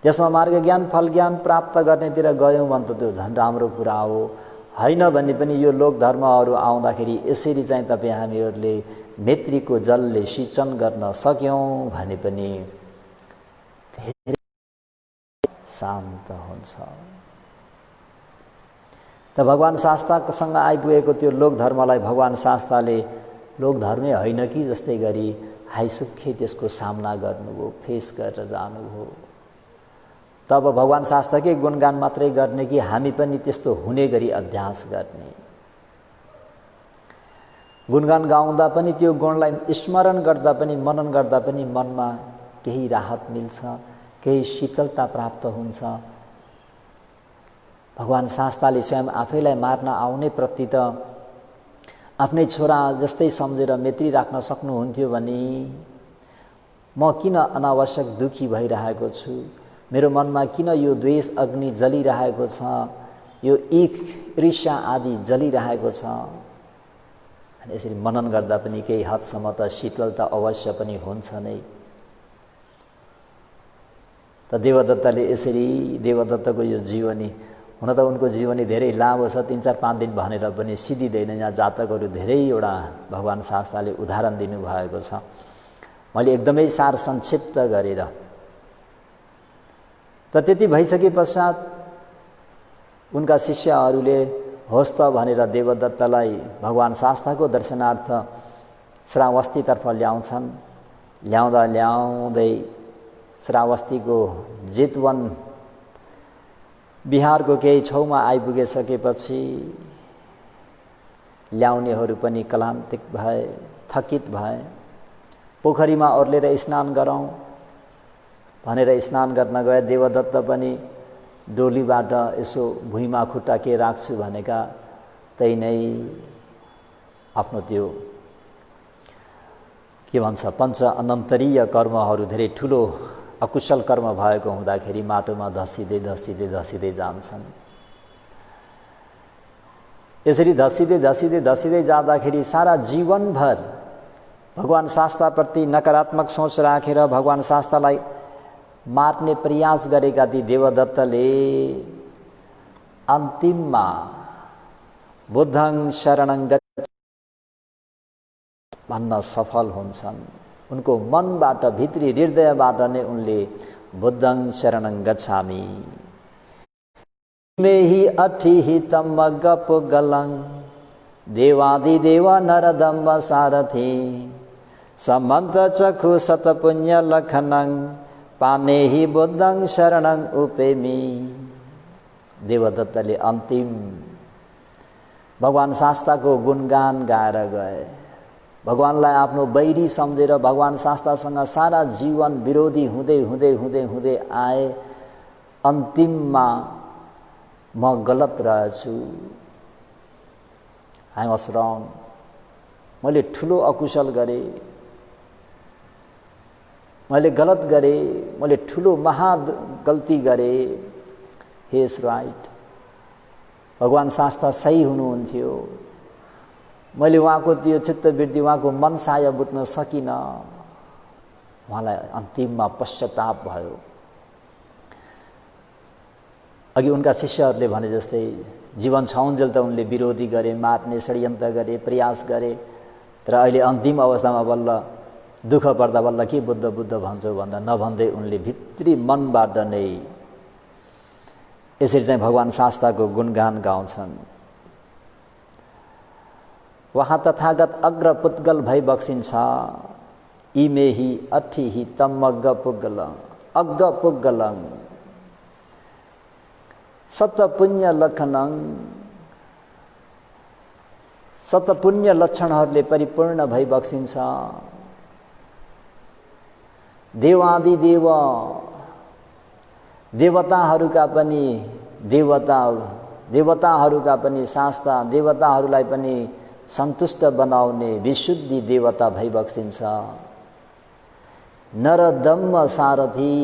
त्यसमा मार्ग ज्ञान फल ज्ञान प्राप्त गर्नेतिर गयौँ भने त त्यो झन् राम्रो कुरा हो। हैन भने पनि यो लोक धर्महरू आउँदाखेरि यसरी चाहिँ तपाईँ हामीहरूले मैत्रीको जलले सिंचन गर्न सक्यौँ भने पनि धेरै शान्त हुन्छ। त भगवान शास्तासँग आइपुगेको त्यो लोक धर्मलाई भगवान शास्ताले लोक धर्मै होइन कि जस्तै गरी हाइसुक्खे त्यसको सामना गर्नुभयो, फेस गरेर जानुभयो। तब भगवान शास्त्रकै गुणगान मात्रै गर्ने कि हामी पनि त्यस्तो हुने गरी अभ्यास गर्ने। गुणगान गाउँदा पनि त्यो गुणलाई स्मरण गर्दा पनि मनन गर्दा पनि मनमा केही राहत मिल्छ, केही शीतलता प्राप्त हुन्छ। भगवान शास्ताले स्वयं आफैलाई मार्न आउने प्रति त आफ्नै छोरा जस्तै सम्झेर मैत्री राख्न सक्नुहुन्थ्यो भने म किन अनावश्यक दुखी भइरहेको छु, मेरो मनमा किन यो द्वेष अग्नि जलिरहेको छ, यो ईख ईर्ष्या आदि जलिरहेको छ। यसरी मनन गर्दा पनि केही हदसम्म त शीतलता अवश्य पनि हुन्छ नै। त देवदत्तले यसरी, देवदत्तको यो जीवनी, हुन त उनको जीवनी धेरै लामो छ, 3-4-5 दिन भनेर पनि सिद्धिँदैन। यहाँ जातकहरू धेरैवटा भगवान शास्त्रले उदाहरण दिनुभएको छ। मैले एकदमै सार संक्षिप्त गरेर त त्यति भइसके पश्चात उनका शिष्यहरूले होस् त भनेर देवदत्तलाई भगवान शास्त्रको दर्शनार्थ श्रावस्तीतर्फ ल्याउँछन्। ल्याउँदै श्रावस्तीको जितवन बिहारको केही छेउमा आइपुगिसकेपछि ल्याउनेहरू पनि क्लान्तिक भए, थकित भए। पोखरीमा ओर्लेर स्नान गरौँ भनेर स्नान गर्न गए। देवदत्त पनि डोलीबाट यसो भुइँमा खुट्टा के राख्छु भनेका त्यही नै आफ्नो त्यो के भन्छ पञ्च अनन्तरीय कर्महरू धेरै ठुलो अकुशल कर्म भएको हुँदाखेरि माटोमा धसिँदै जान्छन्। यसरी धसिँदै जाँदाखेरि सारा जीवनभर भगवान शास्त्रप्रति नकारात्मक सोच राखेर भगवान शास्त्रलाई मार्ने प्रयास गरेका ती देवदत्तले अन्तिममा बुद्धं शरणं गच्छ भन्न सफल हुन्छन्। उनको मनबाट, भित्री हृदयबाट नै उनले बुद्धं शरणं गच्छामि मेहि अठिहि तमग पुगलं देवादिदेव नरदम्ब सारथि समन्त चक्षु सतपुण्य लखनं पानेहि बुद्धं शरणं उपेमि। देवदत्तले अन्तिम भगवान शास्त्रको गुणगान गाएर गए। भगवानलाई आफ्नो बैरी सम्झेर भगवान शास्त्रसँग सारा जीवन विरोधी हुँदै आए। अन्तिममा म गलत रहेछु, आई वाज रङ, मैले ठुलो अकुशल गरेँ, मैले गलत गरेँ, मैले ठुलो महा गल्ती गरेँ। ही इज राइट, भगवान शास्त्र सही हुनुहुन्थ्यो। मैले उहाँको त्यो चित्तवृत्ति, उहाँको मनसाय बुझ्न सकिनँ। उहाँलाई अन्तिममा पश्चाताप भयो। अघि उनका शिष्यहरूले भने जस्तै जीवन छाउन्जेल त उनले विरोधी गरे, मार्ने षड्यन्त्र गरे, प्रयास गरे। तर अहिले अन्तिम अवस्थामा बल्ल दुःख पर्दा बल्ल के बुद्ध भन्छौ भन्दा नभन्दै उनले भित्री मनबाट नै यसरी चाहिँ भगवान शास्त्रको गुणगान गाउँछन्। वहाँ तथागत अग्र पुद्गल भई बक्सिन्छ, इमेहि अठिहि तमग्ग पुग्गल अग्ग पुग्गलं। सतपुण्य लक्षणं सतपुण्य लक्षणहरूले परिपूर्ण भई बक्सिन्छ। देवादिदेव देवताहरूका पनि देवताहरूका पनि शास्ता देवताहरूलाई पनि सन्तुष्ट बनाउने विशुद्धि देवता भई बक्सिन्छ। नरदम्म सारथी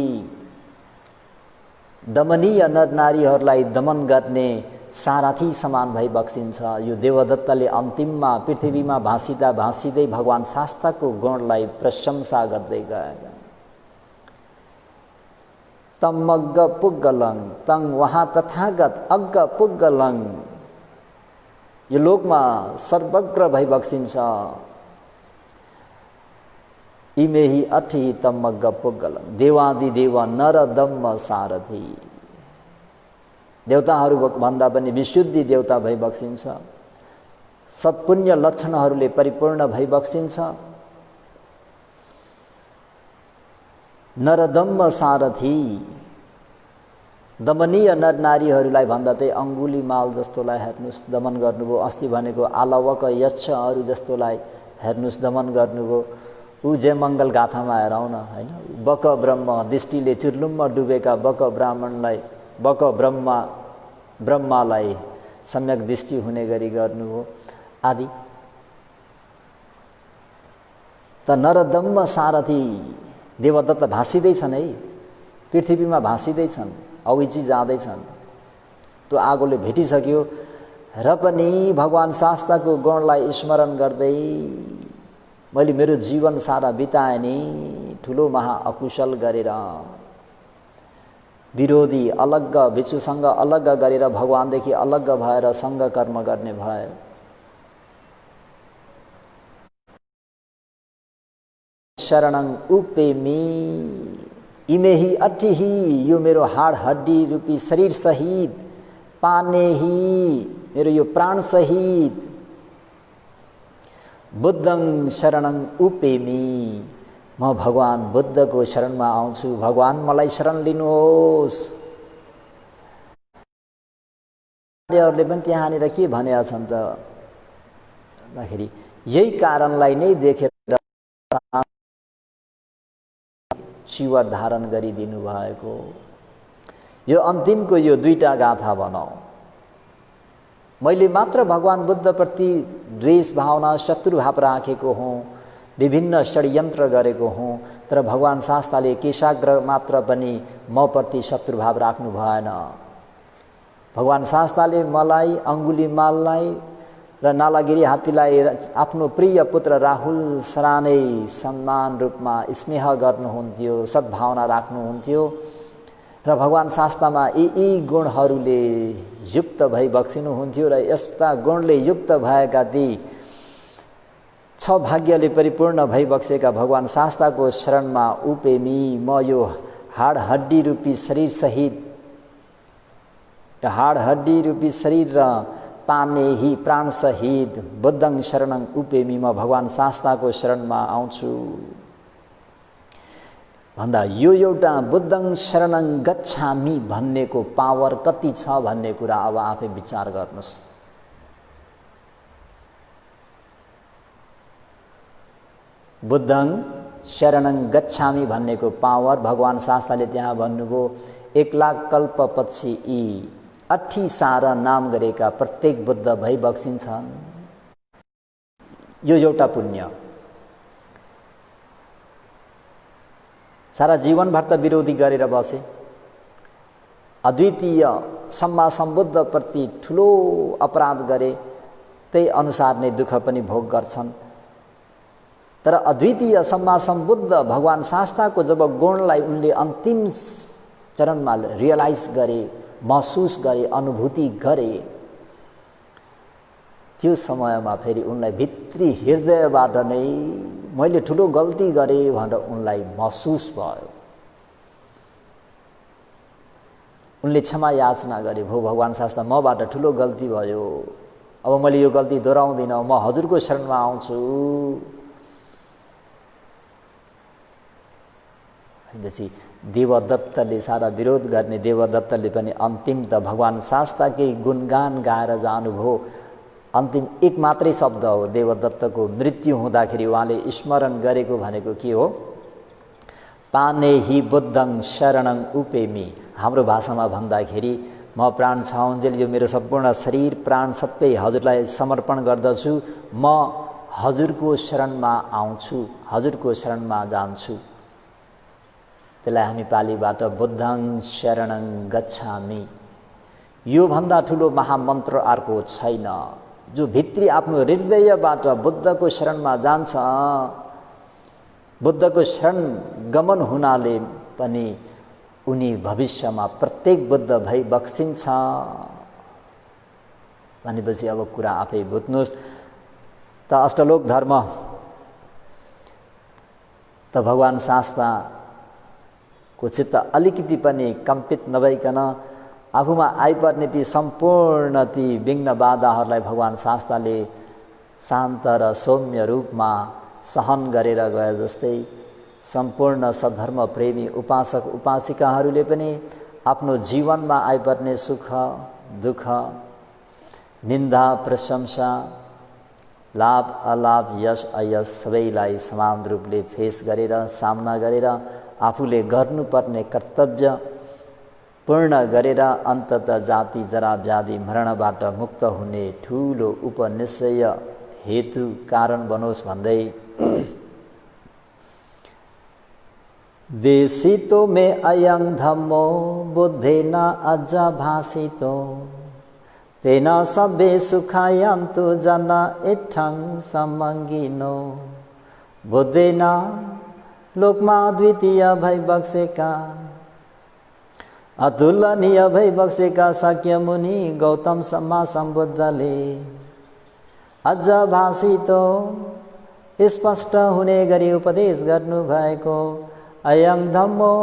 दमनीय नर नारीहरूलाई दमन गर्ने सारथी समान भई बक्सिन्छ। यो देवदत्तले अन्तिममा पृथ्वीमा भाँसिँदा भाँसिँदै भगवान शास्ताको गुणलाई प्रशंसा गर्दै गएका। तमग्ग पुग्गलङ तङ वहाँ तथागत अग्ग पुग्गलङ, यो लोकमा सर्वग्र भई बक्सिन्छ। इमेहि अठी तमग्ग पुग्गलङ देवादिदेव नरदम्म सारथी, देवताहरू भन्दा पनि विशुद्धि देवता भई बक्सिन्छ। सत्पुण्य लक्षणहरूले परिपूर्ण भई बक्सिन्छ। नरदम्म सारथी दमनीय नर नारीहरूलाई भन्दा चाहिँ अङ्गुलीमाल जस्तोलाई हेर्नुहोस् दमन गर्नुभयो। अस्ति भनेको आलवक यक्षहरू जस्तोलाई हेर्नुहोस् दमन गर्नुभयो। ऊ जयमङ्गल गाथामा हेरौँ न होइन, बक ब्रह्म दृष्टिले चुर्लुममा डुबेका बक ब्राह्मणलाई बक ब्रह्मालाई सम्यक दृष्टि हुने गरी गर्नुभयो आदि। त नरदम्म सारथी देवदत्त भाँसिँदैछन् है, पृथ्वीमा भाँसिँदैछन्, अविची जाँदैछन्। त्यो आगोले भेटिसक्यो र पनि भगवान शास्ताको गुणलाई स्मरण गर्दै मैले मेरो जीवन सारा बिताएँ नि ठुलो महा अकुशल गरेर, विरोधी अलग भिक्षुसँग अलग गरेर भगवानदेखि अलग भएर सङ्ग कर्म गर्ने भयो। शरणं उपेमी इमेहि अटिही, यो मेरो हाड हड्डी रूपी शरीर सहित, पानेही मेरो यो प्राण सहित, बुद्धं शरणं उपेमी म भगवान बुद्धको शरणमा आउँछु। भगवान मलाई शरण लिनुहोस्। अरूले पनि त्यहाँनिर के भनेका छन् त भन्दाखेरि यही कारणलाई नै देखेर शिवर धारण गरिदिनु भएको। यो अन्तिमको यो दुईटा गाथा भनौँ। मैले मात्र भगवान बुद्धप्रति द्वेष भावना शत्रु भाव राखेको हुँ, विभिन्न षड्यन्त्र गरेको हुँ, तर भगवान शास्ताले केशाग्र मात्र पनि म प्रति शत्रु भाव राख्नु भएन। भगवान शास्ताले मलाई अङ्गुलीमाललाई र नालागिरी हात्तीलाई आफ्नो प्रिय पुत्र राहुल सरानै सम्मान रूपमा स्नेह गर्नुहुन्थ्यो, सद्भावना राख्नुहुन्थ्यो र भगवान शास्तामा यी गुणहरूले युक्त भई बक्सिनुहुन्थ्यो र यस्ता गुणले युक्त भएका ती छ भाग्यले परिपूर्ण भई बक्सेका भगवान शास्ताको शरणमा उपेमी म यो हाड हड्डी रूपी शरीर सहित, हाड हड्डी रूपी शरीर र पानेही प्राण सहित बुद्धं शरणं उपेमी म भगवान शास्ताको शरणमा आउँछु भन्दा यो एउटा बुद्धं शरणं गच्छामि भन्नेको पावर कति छ भन्ने कुरा अब आफै विचार गर्नुस्। बुद्धं शरणं गच्छामि भन्नेको पावर भगवान शास्ताले त्यहाँ भन्नुभयो 1,00,000 कल्पपछि यी 80 सारा नाम गरेका प्रत्येक बुद्ध भई बक्सिन्छन्। यो एउटा पुण्य। सारा जीवनभर त विरोधी गरेर बसे, अद्वितीय सम्मा सम्बुद्ध प्रति ठुलो अपराध गरे, त्यही अनुसार नै दुःख पनि भोग गर्छन्। तर अद्वितीय सम्मा सम्बुद्ध भगवान शास्ताको जब गुणलाई उनले अन्तिम चरणमा रियलाइज गरे, महसुस गरे, अनुभूति गरे, त्यो समयमा फेरि उनलाई भित्री हृदयबाट नै मैले ठुलो गल्ती गरेँ भनेर उनलाई महसुस भयो। उनले क्षमा याचना गरे, भो भगवान शास्ता मबाट ठुलो गल्ती भयो, अब मैले यो गल्ती दोहोऱ्याउँदिनँ, म हजुरको शरणमा आउँछु। भनेपछि देवदत्तले सारा विरोध गर्ने देवदत्तले पनि अन्तिम त भगवान् शास्ताकै गुणगान गाएर जानुभयो। अन्तिम एक मात्रै शब्द हो, देवदत्तको मृत्यु हुँदाखेरि उहाँले स्मरण गरेको भनेको के हो? पानेहि बुद्धं शरणं उपेमि। हाम्रो भाषामा भन्दाखेरि म प्राण छाउन्जेल यो मेरो सम्पूर्ण शरीर प्राण सबै हजुरलाई समर्पण गर्दछु, म हजुरको शरणमा आउँछु, हजुरको शरणमा जान्छु। त्यसलाई हामी पालीबाट बुद्धं शरणं गच्छामि। यो भन्दा ठुलो महामन्त्र अर्को छैन। जो भित्री आफ्नो हृदयबाट बुद्धको शरणमा जान्छ, बुद्धको शरण गमन हुनाले पनि उनी भविष्यमा प्रत्येक बुद्ध भई बक्सिन्छ भनेपछि अब कुरा आफै बुझ्नुहोस्। त अष्टलोक धर्म त भगवान् शास्ताको चित्त अलिकति पनि कम्पित नभइकन आफूमा आइपर्ने ती सम्पूर्ण ती विघ्न बाधाहरूलाई भगवान् शास्ताले शान्त र सौम्य रूपमा सहन गरेर गए जस्तै सम्पूर्ण सद्धर्म प्रेमी उपासक उपासिकाहरूले पनि आफ्नो जीवनमा आइपर्ने सुख दुःख निन्दा प्रशंसा लाभ अलाभ यश अयश सबैलाई समान रूपले फेस गरेर सामना गरेर आफूले गर्नुपर्ने कर्तव्य पूर्ण गरेर अन्ततः जाति जरा व्याधि मरणबाट मुक्त हुने ठुलो उपनिश्चय हेतु कारण बनोस् भन्दै देशितो मे अयं धम्मो बुद्धेन अज भासितो तेन सब्बे सुखायन्तु जना इत्थं समङ्गिनो। बुद्धेन लोकमा द्वितीय भई बक्सेका अतुलनीय भई बक्सेका शाक्य मुनि गौतम सम्मा सम्बुद्धले अझ भाषितो स्पष्ट हुने गरी उपदेश गर्नु भएको अयं धम्मो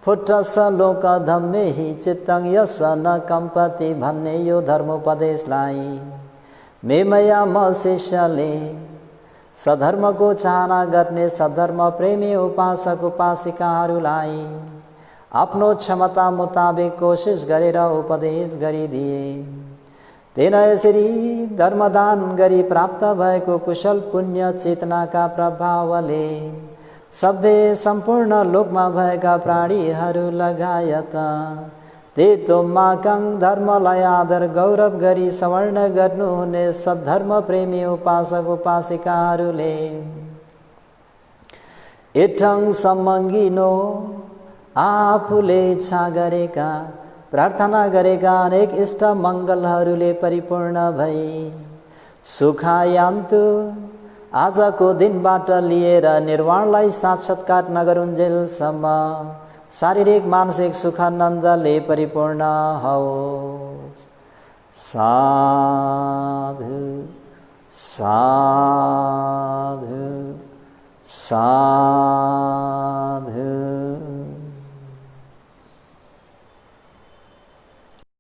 फुट्टस लोक धम्मे हि चित्तं यस न कम्पति भन्ने यो धर्मोपदेशलाई मेमया म शिष्यले सधर्मको चाहना गर्ने सधर्म प्रेमी उपासक उपासिकाहरूलाई आफ्नो क्षमता मुताबिक कोसिस गरेर उपदेश गरिदिए। तेन यसरी धर्मदान गरी प्राप्त भएको कुशल पुण्य चेतनाका प्रभावले सबै सम्पूर्ण लोकमा भएका प्राणीहरू लगायत ते तोमाकं धर्मलाई आदर गौरव गरी सवर्ण गर्नुहुने सद्धर्म प्रेमी उपासक उपासिकाहरूले एठं सम्मङ्गिनो आफूले इच्छा गरेका प्रार्थना गरेका अनेक इष्ट मङ्गलहरूले परिपूर्ण भई सुखायन्तु आजको दिनबाट लिएर निर्वाणलाई साक्षात्कार नगरुन्जेलसम्म शारीरिक मानसिक सुखानन्दले परिपूर्ण होस्। साधु साधु साधु।